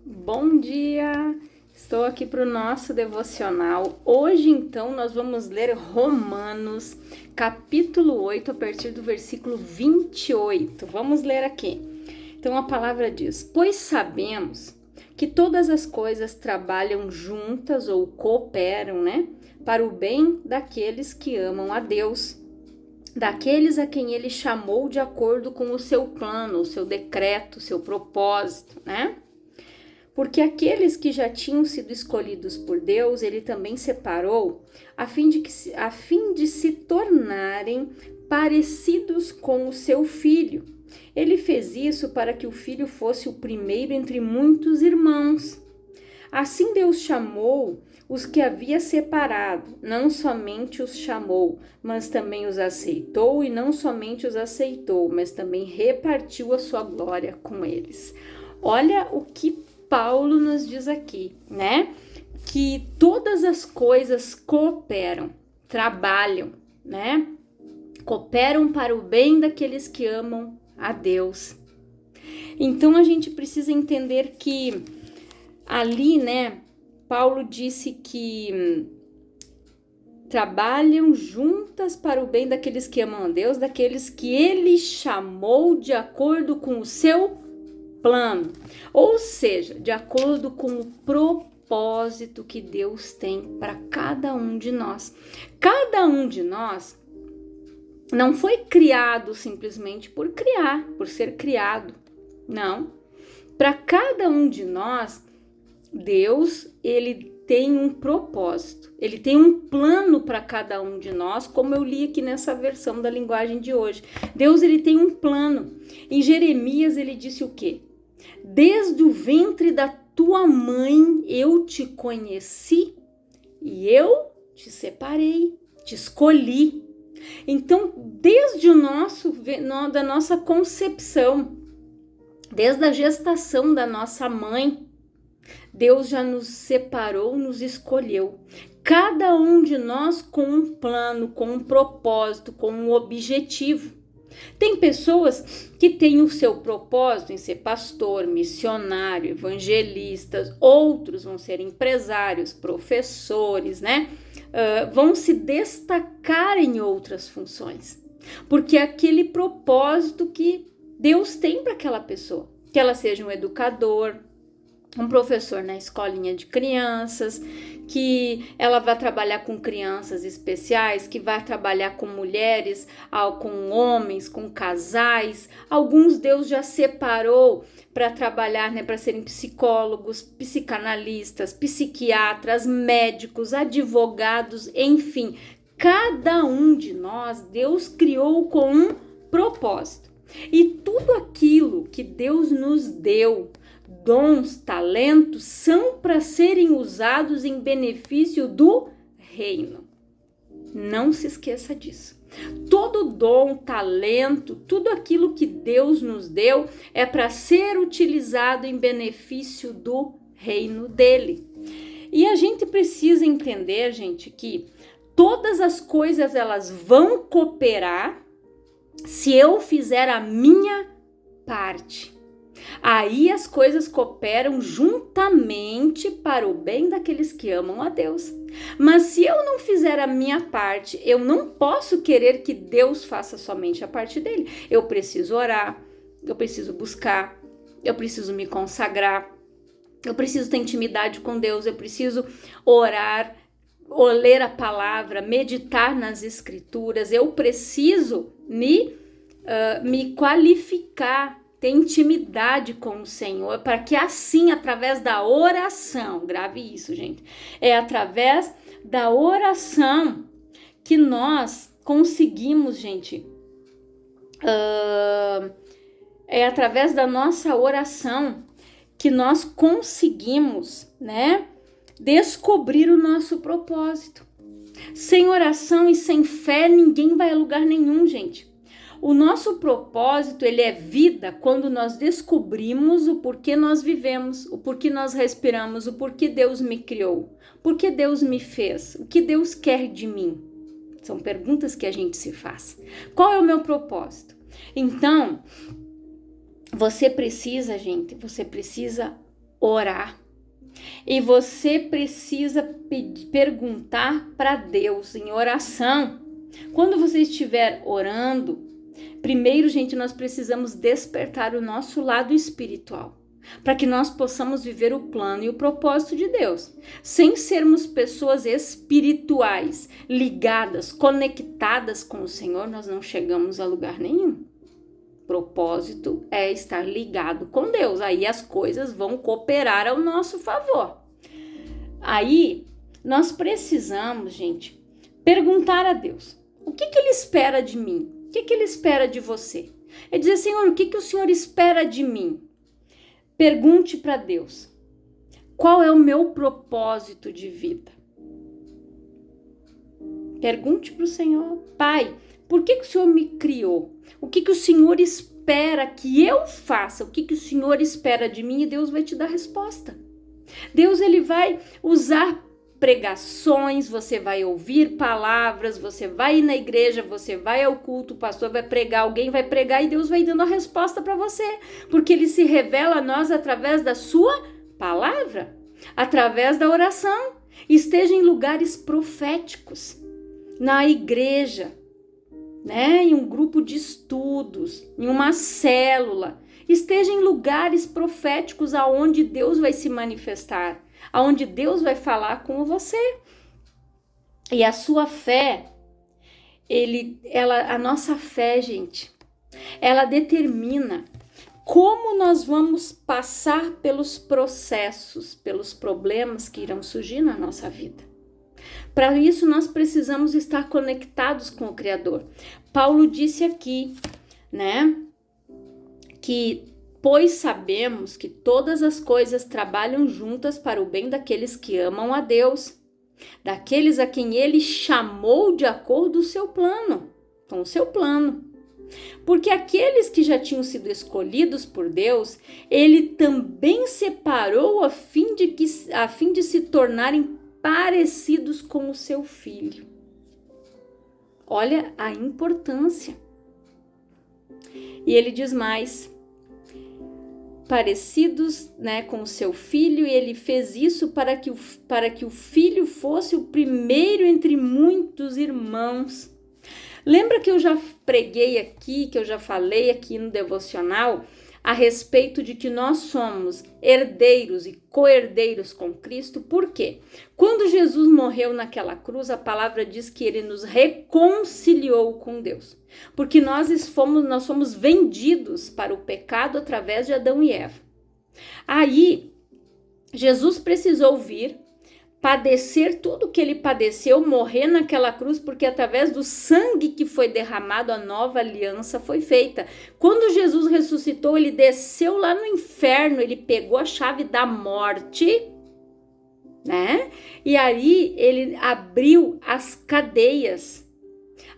Bom dia! Estou aqui para o nosso devocional. Hoje, então, nós vamos ler Romanos, capítulo 8, a partir do versículo 28. Vamos ler aqui. Então, a palavra diz: Pois sabemos que todas as coisas trabalham juntas ou cooperam, para o bem daqueles que amam a Deus, daqueles a quem Ele chamou de acordo com o seu plano, o seu decreto, o seu propósito, Porque aqueles que já tinham sido escolhidos por Deus, Ele também separou, a fim de se tornarem parecidos com o seu Filho. Ele fez isso para que o Filho fosse o primeiro entre muitos irmãos. Assim Deus chamou os que havia separado, não somente os chamou, mas também os aceitou, e não somente os aceitou, mas também repartiu a sua glória com eles. Olha o que Paulo nos diz aqui, que todas as coisas cooperam, trabalham, Cooperam para o bem daqueles que amam a Deus. Então a gente precisa entender que ali, Paulo disse que trabalham juntas para o bem daqueles que amam a Deus, daqueles que ele chamou de acordo com o seu plano, ou seja, de acordo com o propósito que Deus tem para cada um de nós. Cada um de nós não foi criado simplesmente por criar, por ser criado, não. Para cada um de nós, Deus, ele tem um propósito, ele tem um plano para cada um de nós, como eu li aqui nessa versão da linguagem de hoje. Deus, ele tem um plano. Em Jeremias, ele disse o quê? Desde o ventre da tua mãe eu te conheci e eu te separei, te escolhi. Então, desde da nossa concepção, desde a gestação da nossa mãe, Deus já nos separou, nos escolheu. Cada um de nós com um plano, com um propósito, com um objetivo. Tem pessoas que têm o seu propósito em ser pastor, missionário, evangelistas, outros vão ser empresários, professores, vão se destacar em outras funções, porque é aquele propósito que Deus tem para aquela pessoa, que ela seja um educador, um professor na escolinha de crianças, que ela vai trabalhar com crianças especiais, que vai trabalhar com mulheres, com homens, com casais. Alguns Deus já separou para trabalhar, para serem psicólogos, psicanalistas, psiquiatras, médicos, advogados, enfim. Cada um de nós, Deus criou com um propósito. E tudo aquilo que Deus nos deu, dons, talentos, são para serem usados em benefício do reino. Não se esqueça disso. Todo dom, talento, tudo aquilo que Deus nos deu é para ser utilizado em benefício do reino dele. E a gente precisa entender, gente, que todas as coisas elas vão cooperar se eu fizer a minha parte. Aí as coisas cooperam juntamente para o bem daqueles que amam a Deus. Mas se eu não fizer a minha parte, eu não posso querer que Deus faça somente a parte dele. Eu preciso orar, eu preciso buscar, eu preciso me consagrar, eu preciso ter intimidade com Deus, eu preciso orar, ou ler a palavra, meditar nas escrituras, eu preciso me qualificar, ter intimidade com o Senhor, para que assim, através da oração, grave isso, gente, é através da oração que nós conseguimos, gente, é através da nossa oração que nós conseguimos, descobrir o nosso propósito. Sem oração e sem fé, ninguém vai a lugar nenhum, gente. O nosso propósito, ele é vida quando nós descobrimos o porquê nós vivemos, o porquê nós respiramos, o porquê Deus me criou, porquê Deus me fez, o que Deus quer de mim. São perguntas que a gente se faz. Qual é o meu propósito? Então, você precisa orar. E você precisa perguntar para Deus em oração. Quando você estiver orando, primeiro, gente, nós precisamos despertar o nosso lado espiritual, para que nós possamos viver o plano e o propósito de Deus. Sem sermos pessoas espirituais, ligadas, conectadas com o Senhor, nós não chegamos a lugar nenhum. Propósito é estar ligado com Deus. Aí as coisas vão cooperar ao nosso favor. Aí nós precisamos, gente, perguntar a Deus: o que Ele espera de mim? O que Ele espera de você? É dizer: Senhor, o que o Senhor espera de mim? Pergunte para Deus: qual é o meu propósito de vida? Pergunte para o Senhor: Pai, por que o Senhor me criou? O que o Senhor espera que eu faça? O que o Senhor espera de mim? E Deus vai te dar resposta. Deus, Ele vai usar pregações, você vai ouvir palavras, você vai ir na igreja, você vai ao culto, o pastor vai pregar, alguém vai pregar e Deus vai dando a resposta para você. Porque Ele se revela a nós através da sua palavra, através da oração. Esteja em lugares proféticos, na igreja, né, em um grupo de estudos, em uma célula. Esteja em lugares proféticos aonde Deus vai se manifestar, aonde Deus vai falar com você. E a sua fé, a nossa fé, gente, ela determina como nós vamos passar pelos processos, pelos problemas que irão surgir na nossa vida. Para isso, nós precisamos estar conectados com o Criador. Paulo disse aqui, né, que pois sabemos que todas as coisas trabalham juntas para o bem daqueles que amam a Deus, daqueles a quem Ele chamou de acordo com o seu plano, com o seu plano. Porque aqueles que já tinham sido escolhidos por Deus, Ele também separou a fim de se tornarem parecidos com o seu Filho. Olha a importância. E ele diz mais: parecidos, né, com o seu Filho, e Ele fez isso para que o Filho fosse o primeiro entre muitos irmãos. Lembra que eu já preguei aqui, que eu já falei aqui no devocional a respeito de que nós somos herdeiros e co-herdeiros com Cristo? Por quê? Quando Jesus morreu naquela cruz, a palavra diz que Ele nos reconciliou com Deus. Porque nós fomos vendidos para o pecado através de Adão e Eva. Aí, Jesus precisou vir, padecer tudo que Ele padeceu, morrer naquela cruz, porque através do sangue que foi derramado, a nova aliança foi feita. Quando Jesus ressuscitou, Ele desceu lá no inferno, Ele pegou a chave da morte, né? E aí Ele abriu as cadeias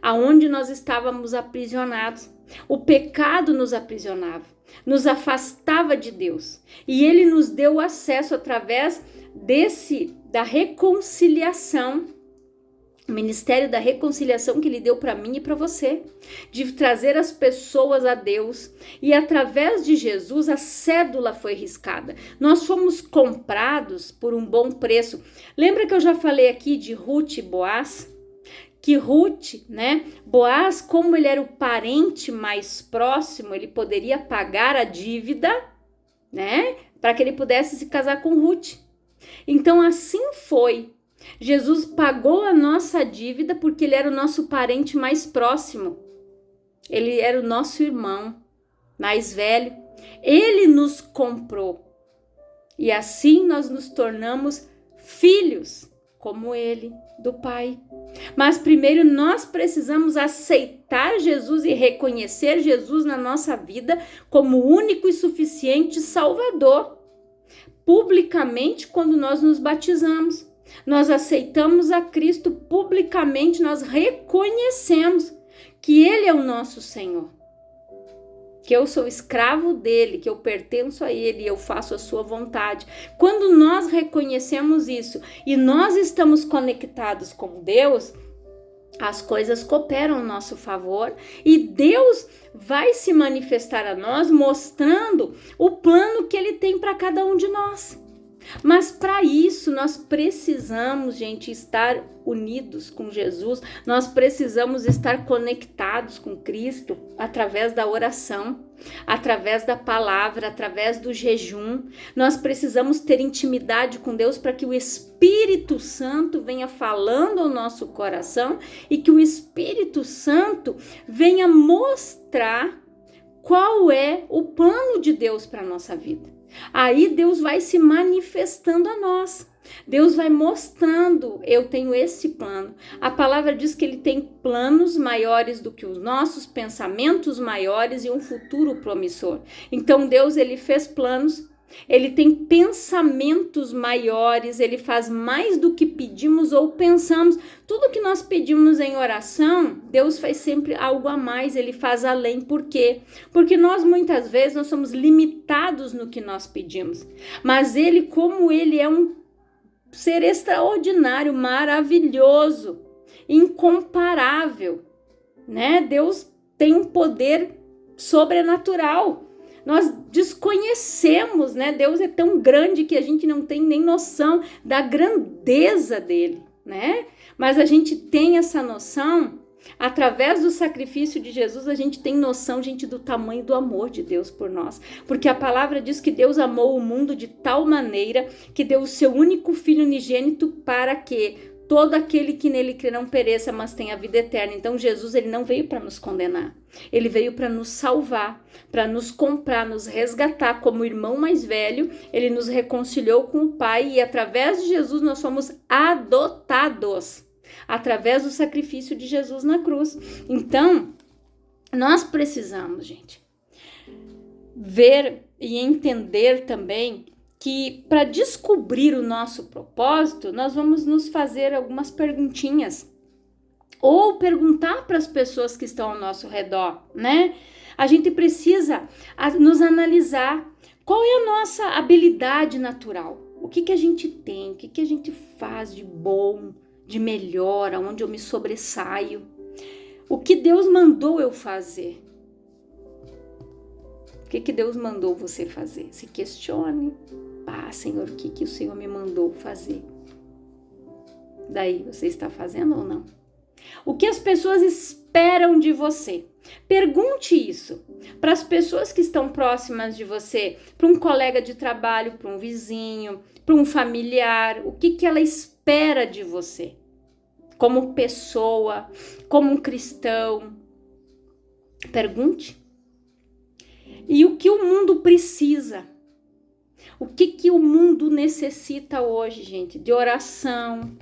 aonde nós estávamos aprisionados. O pecado nos aprisionava, nos afastava de Deus. E Ele nos deu acesso através da reconciliação, o ministério da reconciliação que Ele deu para mim e para você, de trazer as pessoas a Deus. E através de Jesus a cédula foi riscada. Nós fomos comprados por um bom preço. Lembra que eu já falei aqui de Ruth e Boaz? Que Ruth, né, Boaz, como ele era o parente mais próximo, ele poderia pagar a dívida, né, para que ele pudesse se casar com Ruth. Então assim foi. Jesus pagou a nossa dívida porque Ele era o nosso parente mais próximo. Ele era o nosso irmão mais velho. Ele nos comprou. E assim nós nos tornamos filhos, como Ele, do Pai. Mas primeiro nós precisamos aceitar Jesus e reconhecer Jesus na nossa vida como único e suficiente Salvador. Publicamente, quando nós nos batizamos, nós aceitamos a Cristo publicamente, nós reconhecemos que Ele é o nosso Senhor, que eu sou escravo dEle, que eu pertenço a Ele e eu faço a sua vontade. Quando nós reconhecemos isso e nós estamos conectados com Deus, as coisas cooperam ao nosso favor e Deus vai se manifestar a nós mostrando o plano que Ele tem para cada um de nós. Mas para isso nós precisamos, gente, estar unidos com Jesus, nós precisamos estar conectados com Cristo através da oração, através da palavra, através do jejum. Nós precisamos ter intimidade com Deus para que o Espírito Santo venha falando ao nosso coração e que o Espírito Santo venha mostrar qual é o plano de Deus para a nossa vida. Aí Deus vai se manifestando a nós. Deus vai mostrando, eu tenho esse plano. A palavra diz que Ele tem planos maiores do que os nossos, pensamentos maiores e um futuro promissor. Então Deus, Ele fez planos, Ele tem pensamentos maiores, Ele faz mais do que pedimos ou pensamos. Tudo que nós pedimos em oração, Deus faz sempre algo a mais, Ele faz além. Por quê? Porque nós muitas vezes nós somos limitados no que nós pedimos. Mas Ele, como Ele é um ser extraordinário, maravilhoso, incomparável, né? Deus tem um poder sobrenatural. Nós desconhecemos, né? Deus é tão grande que a gente não tem nem noção da grandeza dele, né? Mas a gente tem essa noção, através do sacrifício de Jesus, a gente tem noção, gente, do tamanho do amor de Deus por nós. Porque a palavra diz que Deus amou o mundo de tal maneira que deu o seu único Filho unigênito para que todo aquele que nele crê não pereça, mas tenha vida eterna. Então Jesus, ele não veio para nos condenar. Ele veio para nos salvar, para nos comprar, nos resgatar. Como irmão mais velho, ele nos reconciliou com o Pai e através de Jesus nós somos adotados. Através do sacrifício de Jesus na cruz. Então, nós precisamos, gente, ver e entender também que para descobrir o nosso propósito, nós vamos nos fazer algumas perguntinhas ou perguntar para as pessoas que estão ao nosso redor, né? A gente precisa nos analisar qual é a nossa habilidade natural, o que a gente tem, o que a gente faz de bom, de melhor, aonde eu me sobressaio, o que Deus mandou eu fazer. O que Deus mandou você fazer? Se questione. Senhor, o que o Senhor me mandou fazer? Daí, você está fazendo ou não? O que as pessoas esperam de você? Pergunte isso para as pessoas que estão próximas de você, para um colega de trabalho, para um vizinho, para um familiar. O que ela espera de você? Como pessoa, como um cristão. Pergunte. E o que o mundo precisa? O que o mundo necessita hoje, gente? De oração.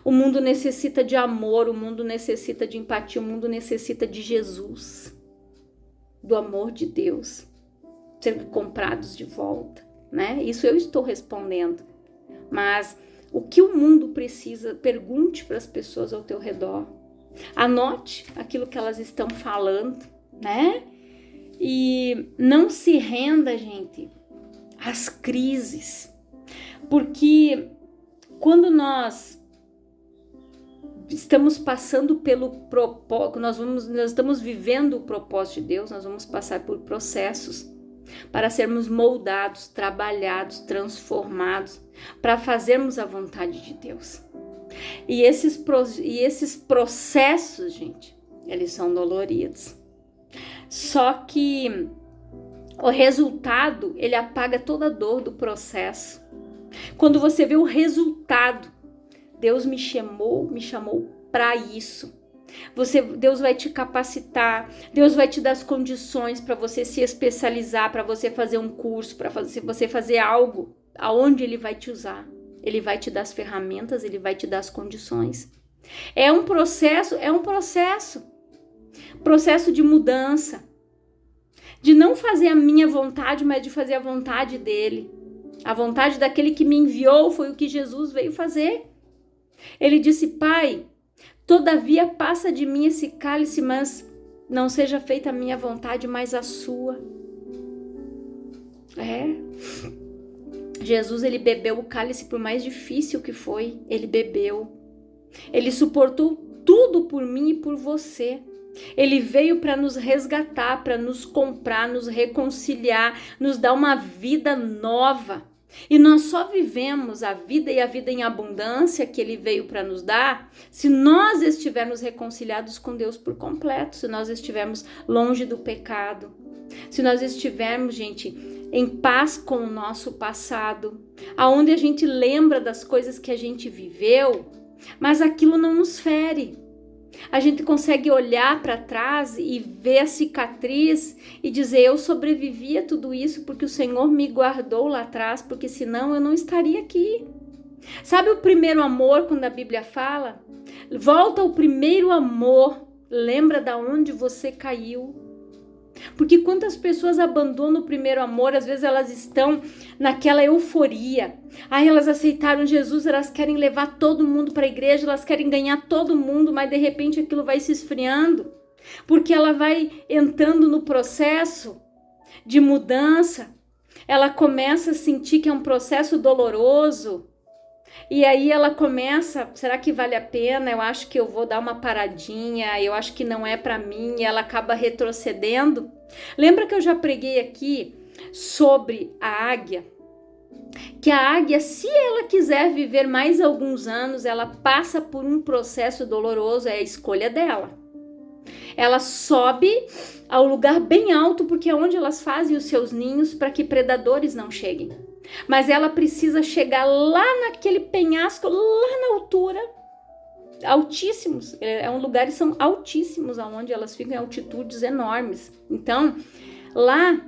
O mundo necessita de amor, o mundo necessita de empatia, o mundo necessita de Jesus, do amor de Deus, sendo comprados de volta, né? Isso eu estou respondendo. Mas o que o mundo precisa, pergunte para as pessoas ao teu redor. Anote aquilo que elas estão falando, né? E não se renda, gente, às crises. Porque quando nós estamos passando pelo propósito, nós estamos vivendo o propósito de Deus, nós vamos passar por processos para sermos moldados, trabalhados, transformados, para fazermos a vontade de Deus. E esses processos, gente, eles são doloridos. Só que o resultado, ele apaga toda a dor do processo. Quando você vê o resultado, Deus me chamou para isso. Deus vai te capacitar, Deus vai te dar as condições para você se especializar, para você fazer um curso, para você fazer algo aonde Ele vai te usar. Ele vai te dar as ferramentas, Ele vai te dar as condições. É um processo de mudança, de não fazer a minha vontade, mas de fazer a vontade dEle. A vontade daquele que me enviou foi o que Jesus veio fazer. Ele disse: Pai, todavia passa de mim esse cálice, mas não seja feita a minha vontade, mas a sua. Jesus, ele bebeu o cálice por mais difícil que foi, ele bebeu. Ele suportou tudo por mim e por você. Ele veio para nos resgatar, para nos comprar, nos reconciliar, nos dar uma vida nova. E nós só vivemos a vida e a vida em abundância que ele veio para nos dar se nós estivermos reconciliados com Deus por completo, se nós estivermos longe do pecado, se nós estivermos, gente, em paz com o nosso passado, aonde a gente lembra das coisas que a gente viveu, mas aquilo não nos fere. A gente consegue olhar para trás e ver a cicatriz e dizer, eu sobrevivi a tudo isso porque o Senhor me guardou lá atrás, porque senão eu não estaria aqui. Sabe o primeiro amor, quando a Bíblia fala? Volta ao primeiro amor, lembra da onde você caiu. Porque quantas pessoas abandonam o primeiro amor, às vezes elas estão naquela euforia. Aí elas aceitaram Jesus, elas querem levar todo mundo para a igreja, elas querem ganhar todo mundo, mas de repente aquilo vai se esfriando. Porque ela vai entrando no processo de mudança, ela começa a sentir que é um processo doloroso. E aí ela começa, será que vale a pena? Eu acho que eu vou dar uma paradinha, eu acho que não é para mim, e ela acaba retrocedendo. Lembra que eu já preguei aqui sobre a águia? Que a águia, se ela quiser viver mais alguns anos, ela passa por um processo doloroso, é a escolha dela. Ela sobe ao lugar bem alto, porque é onde elas fazem os seus ninhos para que predadores não cheguem. Mas ela precisa chegar lá naquele penhasco, lá na altura, altíssimos. Lugares são altíssimos, onde elas ficam em altitudes enormes. Então, lá,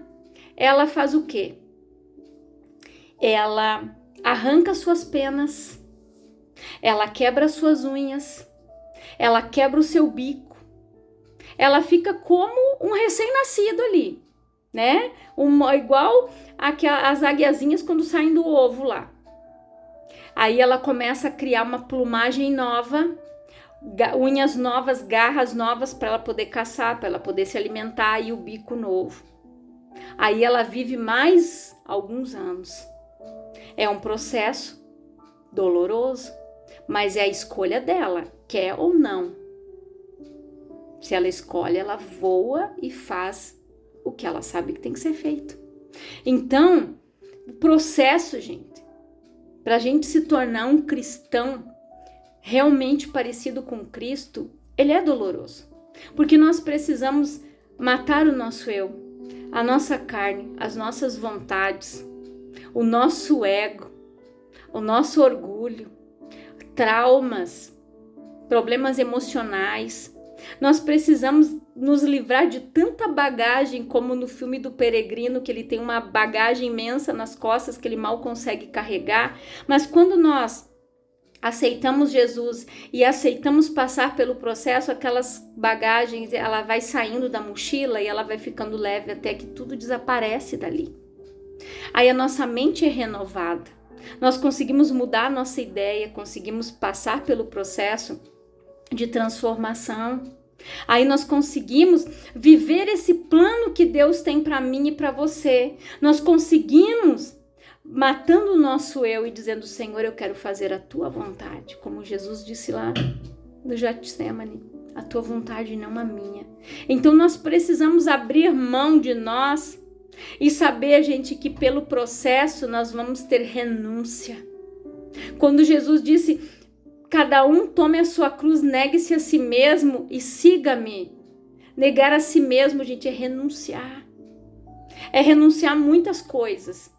ela faz o quê? Ela arranca suas penas, ela quebra suas unhas, ela quebra o seu bico, ela fica como um recém-nascido ali, né? Igual as águiazinhas quando saem do ovo lá. Aí ela começa a criar uma plumagem nova, unhas novas, garras novas para ela poder caçar, para ela poder se alimentar, e o bico novo. Aí ela vive mais alguns anos. É um processo doloroso, mas é a escolha dela, quer ou não. Se ela escolhe, ela voa e faz o que ela sabe que tem que ser feito. Então, o processo, gente, para a gente se tornar um cristão realmente parecido com Cristo, ele é doloroso. Porque nós precisamos matar o nosso eu, a nossa carne, as nossas vontades, o nosso ego, o nosso orgulho, traumas, problemas emocionais. Nós precisamos nos livrar de tanta bagagem, como no filme do Peregrino, que ele tem uma bagagem imensa nas costas que ele mal consegue carregar. Mas quando nós aceitamos Jesus e aceitamos passar pelo processo, aquelas bagagens, ela vai saindo da mochila e ela vai ficando leve até que tudo desaparece dali. Aí a nossa mente é renovada. Nós conseguimos mudar a nossa ideia, conseguimos passar pelo processo de transformação. Aí nós conseguimos viver esse plano que Deus tem para mim e para você. Nós conseguimos, matando o nosso eu e dizendo, Senhor, eu quero fazer a tua vontade, como Jesus disse lá no Getsemane, a tua vontade, não a minha. Então nós precisamos abrir mão de nós e saber, gente, que pelo processo nós vamos ter renúncia. Quando Jesus disse, cada um tome a sua cruz, negue-se a si mesmo e siga-me. Negar a si mesmo, gente, é renunciar. É renunciar a muitas coisas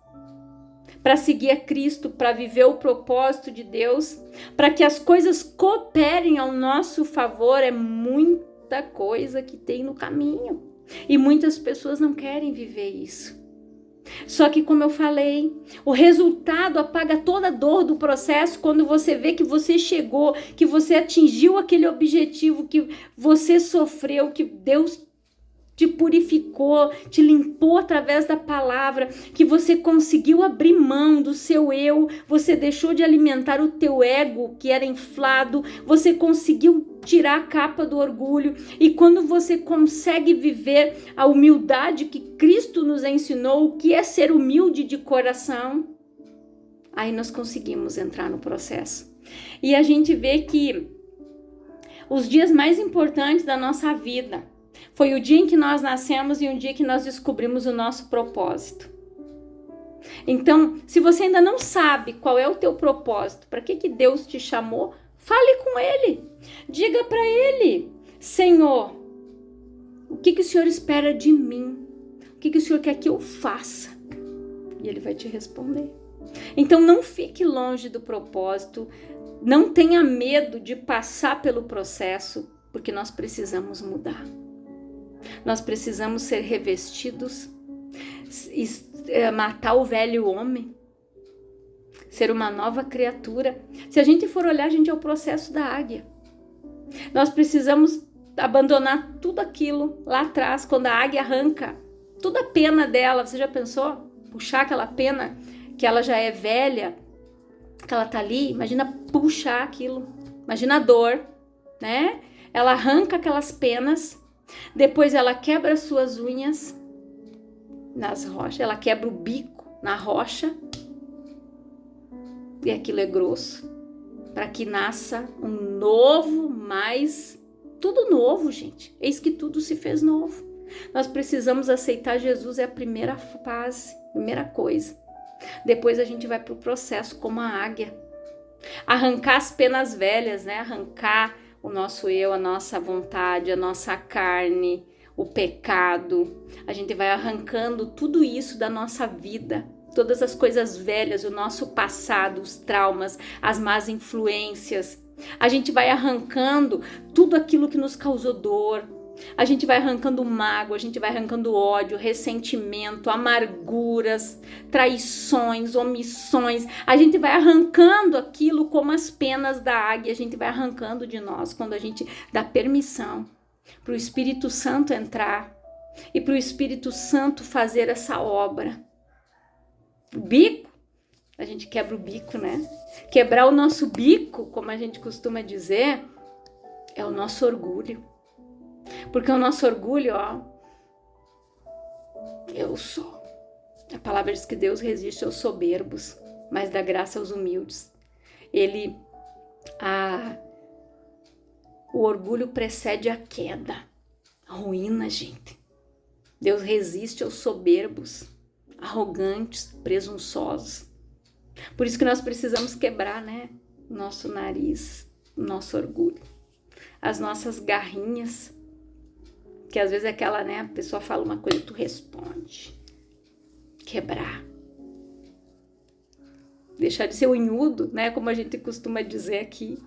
para seguir a Cristo, para viver o propósito de Deus, para que as coisas cooperem ao nosso favor. É muita coisa que tem no caminho e muitas pessoas não querem viver isso. Só que, como eu falei, o resultado apaga toda a dor do processo quando você vê que você chegou, que você atingiu aquele objetivo, que você sofreu, que Deus te purificou, te limpou através da palavra, que você conseguiu abrir mão do seu eu, você deixou de alimentar o teu ego que era inflado, você conseguiu tirar a capa do orgulho, e quando você consegue viver a humildade que Cristo nos ensinou, o que é ser humilde de coração, aí nós conseguimos entrar no processo. E a gente vê que os dias mais importantes da nossa vida. Foi o dia em que nós nascemos e o dia que nós descobrimos o nosso propósito. Então, se você ainda não sabe qual é o teu propósito, para que Deus te chamou, fale com Ele. Diga para Ele: Senhor, o que o Senhor espera de mim? O que o Senhor quer que eu faça? E Ele vai te responder. Então, não fique longe do propósito. Não tenha medo de passar pelo processo, porque nós precisamos mudar. Nós precisamos ser revestidos, matar o velho homem, ser uma nova criatura. Se a gente for olhar, a gente é o processo da águia. Nós precisamos abandonar tudo aquilo lá atrás, quando a águia arranca toda a pena dela. Você já pensou? Puxar aquela pena que ela já é velha, que ela tá ali, imagina puxar aquilo, imagina a dor, né? Ela arranca aquelas penas, depois ela quebra as suas unhas nas rochas, ela quebra o bico na rocha, e aquilo é grosso, para que nasça um novo, mais tudo novo, gente. Eis que tudo se fez novo. Nós precisamos aceitar Jesus, é a primeira fase, primeira coisa. Depois a gente vai para o processo como a águia. Arrancar as penas velhas, né? Arrancar o nosso eu, a nossa vontade, a nossa carne, o pecado. A gente vai arrancando tudo isso da nossa vida. Todas as coisas velhas, o nosso passado, os traumas, as más influências. A gente vai arrancando tudo aquilo que nos causou dor. A gente vai arrancando mágoa, a gente vai arrancando ódio, ressentimento, amarguras, traições, omissões. A gente vai arrancando aquilo como as penas da águia. A gente vai arrancando de nós quando a gente dá permissão para o Espírito Santo entrar e para o Espírito Santo fazer essa obra. O bico, a gente quebra o bico, né? Quebrar o nosso bico, como a gente costuma dizer, é o nosso orgulho. Porque o nosso orgulho, eu sou. A palavra diz que Deus resiste aos soberbos, mas dá graça aos humildes. O orgulho precede a queda, a ruína, gente. Deus resiste aos soberbos, arrogantes, presunçosos. Por isso que nós precisamos quebrar, né? Nosso nariz, nosso orgulho, as nossas garrinhas. Que às vezes é aquela, né? A pessoa fala uma coisa e tu responde. Quebrar. Deixar de ser unhudo, né? Como a gente costuma dizer aqui.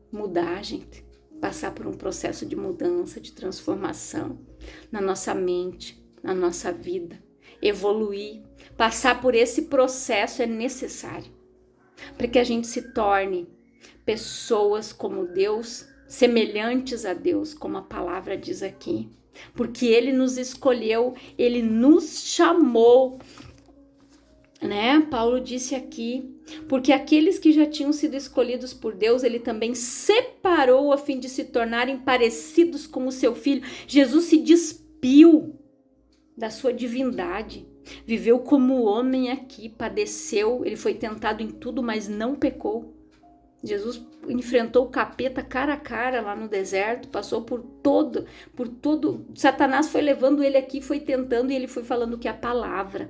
Mudar, gente. Passar por um processo de mudança, de transformação na nossa mente, na nossa vida. Evoluir. Passar por esse processo é necessário. Para que a gente se torne pessoas como Deus, semelhantes a Deus, como a palavra diz aqui, porque Ele nos escolheu, Ele nos chamou, né? Paulo disse aqui, porque aqueles que já tinham sido escolhidos por Deus, Ele também separou a fim de se tornarem parecidos com o seu Filho. Jesus se despiu da sua divindade, viveu como homem aqui, padeceu, Ele foi tentado em tudo, mas não pecou. Jesus enfrentou o capeta cara a cara lá no deserto, passou por todo, Satanás foi levando ele aqui, foi tentando e ele foi falando que a palavra,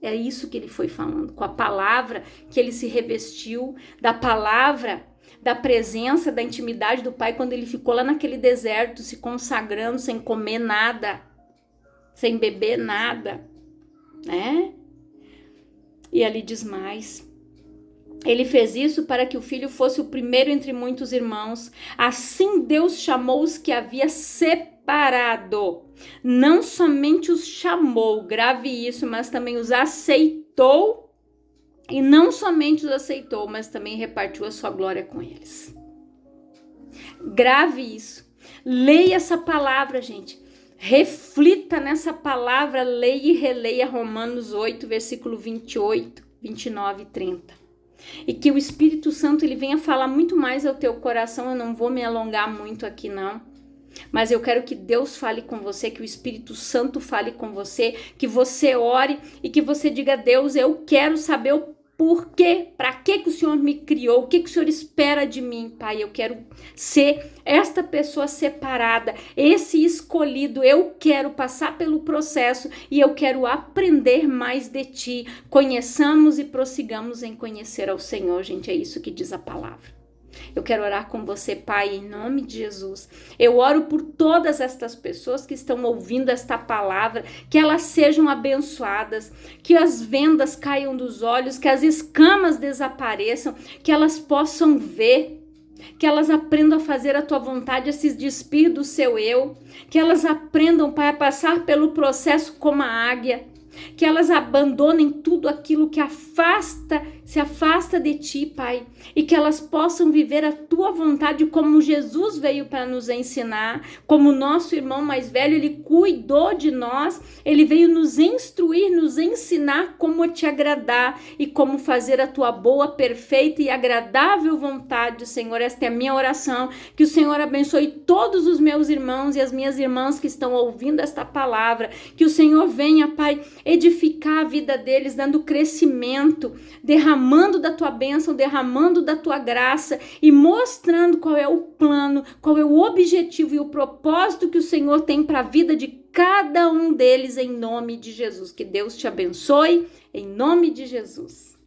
é isso que ele foi falando, com a palavra que ele se revestiu, da palavra, da presença, da intimidade do Pai, quando ele ficou lá naquele deserto, se consagrando, sem comer nada, sem beber nada, né? E ali diz mais. Ele fez isso para que o filho fosse o primeiro entre muitos irmãos. Assim Deus chamou os que havia separado. Não somente os chamou, grave isso, mas também os aceitou. E não somente os aceitou, mas também repartiu a sua glória com eles. Grave isso. Leia essa palavra, gente. Reflita nessa palavra, leia e releia Romanos 8, versículo 28, 29 e 30. E que o Espírito Santo ele venha falar muito mais ao teu coração. Eu não vou me alongar muito aqui não, mas eu quero que Deus fale com você, que o Espírito Santo fale com você, que você ore e que você diga: Deus, eu quero saber o Por quê? Para que o Senhor me criou? O que o Senhor espera de mim, Pai? Eu quero ser esta pessoa separada, esse escolhido. Eu quero passar pelo processo e eu quero aprender mais de Ti. Conheçamos e prossigamos em conhecer ao Senhor, gente. É isso que diz a palavra. Eu quero orar com você, Pai, em nome de Jesus. Eu oro por todas estas pessoas que estão ouvindo esta palavra, que elas sejam abençoadas, que as vendas caiam dos olhos, que as escamas desapareçam, que elas possam ver, que elas aprendam a fazer a Tua vontade, a se despir do seu eu, que elas aprendam, Pai, a passar pelo processo como a águia, que elas abandonem tudo aquilo que se afasta de Ti, Pai, e que elas possam viver a Tua vontade como Jesus veio para nos ensinar, como nosso irmão mais velho, ele cuidou de nós, ele veio nos instruir, nos ensinar como Te agradar e como fazer a Tua boa, perfeita e agradável vontade, Senhor. Esta é a minha oração, que o Senhor abençoe todos os meus irmãos e as minhas irmãs que estão ouvindo esta palavra, que o Senhor venha, Pai, edificar a vida deles, dando crescimento, derramando da Tua bênção, derramando da Tua graça e mostrando qual é o plano, qual é o objetivo e o propósito que o Senhor tem para a vida de cada um deles, em nome de Jesus. Que Deus te abençoe, em nome de Jesus.